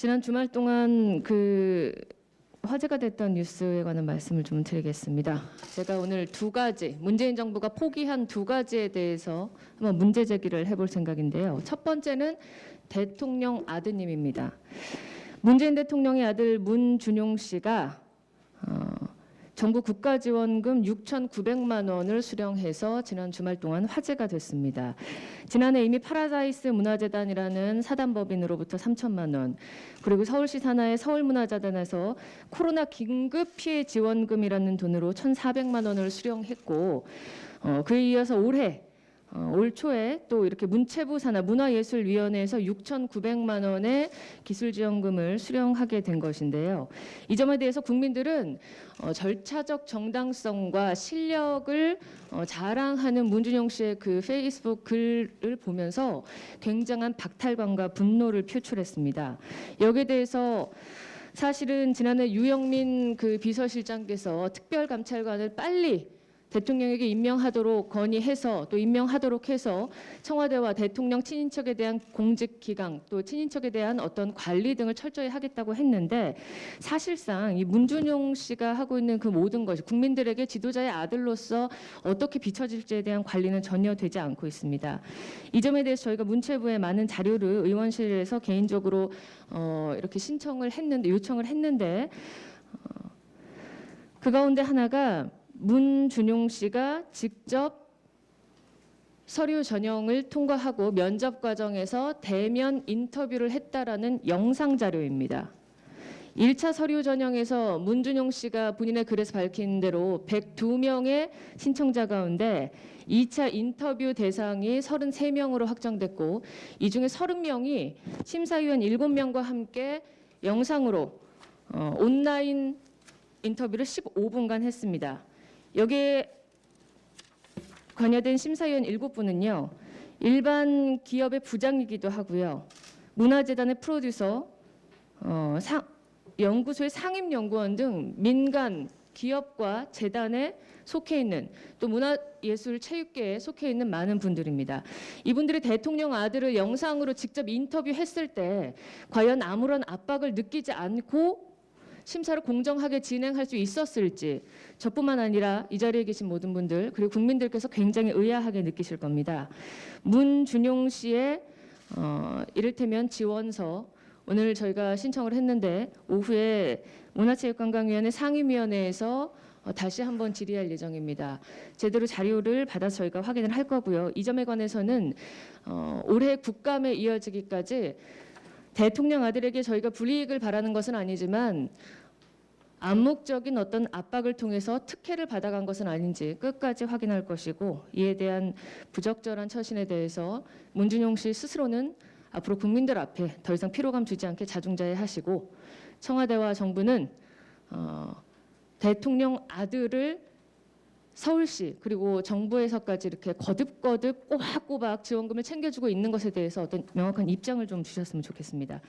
지난 주말 동안 화제가 됐던 뉴스에 관한 말씀을 좀 드리겠습니다. 제가 오늘 두 가지, 문재인 정부가 포기한 두 가지에 대해서 한번 문제 제기를 해볼 생각인데요. 첫 번째는 대통령 아드님입니다. 문재인 대통령의 아들 문준용 씨가 정부 국가지원금 6,900만 원을 수령해서 지난 주말 동안 화제가 됐습니다. 지난해 이미 파라다이스 문화재단이라는 사단법인으로부터 3천만 원, 그리고 서울시 산하의 서울문화재단에서 코로나 긴급 피해 지원금이라는 돈으로 1,400만 원을 수령했고, 그에 이어서 올 초에 또 이렇게 문체부 산하 문화예술위원회에서 6,900만 원의 기술지원금을 수령하게 된 것인데요. 이 점에 대해서 국민들은 절차적 정당성과 실력을 자랑하는 문준용 씨의 그 페이스북 글을 보면서 굉장한 박탈감과 분노를 표출했습니다. 여기에 대해서 사실은 지난해 유영민 비서실장께서 특별감찰관을 빨리 대통령에게 임명하도록 건의해서 또 임명하도록 해서 청와대와 대통령 친인척에 대한 공직 기강 또 친인척에 대한 어떤 관리 등을 철저히 하겠다고 했는데, 사실상 이 문준용 씨가 하고 있는 그 모든 것이 국민들에게 지도자의 아들로서 어떻게 비춰질지에 대한 관리는 전혀 되지 않고 있습니다. 이 점에 대해서 저희가 문체부에 많은 자료를 의원실에서 개인적으로 이렇게 요청을 했는데 그 가운데 하나가 문준용 씨가 직접 서류 전형을 통과하고 면접 과정에서 대면 인터뷰를 했다라는 영상 자료입니다. 1차 서류 전형에서 문준용 씨가 본인의 글에서 밝힌 대로 102명의 신청자 가운데 2차 인터뷰 대상이 33명으로 확정됐고, 이 중에 30명이 심사위원 7명과 함께 영상으로 온라인 인터뷰를 15분간 했습니다. 여기에 관여된 심사위원 7분은요. 일반 기업의 부장이기도 하고요. 문화재단의 프로듀서, 연구소의 상임연구원 등 민간 기업과 재단에 속해 있는, 또 문화예술체육계에 속해 있는 많은 분들입니다. 이분들이 대통령 아들을 영상으로 직접 인터뷰했을 때 과연 아무런 압박을 느끼지 않고 심사를 공정하게 진행할 수 있었을지, 저뿐만 아니라 이 자리에 계신 모든 분들 그리고 국민들께서 굉장히 의아하게 느끼실 겁니다. 문준용 씨의 이를테면 지원서, 오늘 저희가 신청을 했는데 오후에 문화체육관광위원회 상임위원회에서 다시 한번 질의할 예정입니다. 제대로 자료를 받아서 저희가 확인을 할 거고요. 이 점에 관해서는 올해 국감에 이어지기까지 대통령 아들에게 저희가 불이익을 바라는 것은 아니지만 암묵적인 어떤 압박을 통해서 특혜를 받아간 것은 아닌지 끝까지 확인할 것이고, 이에 대한 부적절한 처신에 대해서 문준용 씨 스스로는 앞으로 국민들 앞에 더 이상 피로감 주지 않게 자중자애하시고, 청와대와 정부는 대통령 아들을 서울시 그리고 정부에서까지 이렇게 거듭거듭 꼬박꼬박 지원금을 챙겨주고 있는 것에 대해서 어떤 명확한 입장을 좀 주셨으면 좋겠습니다.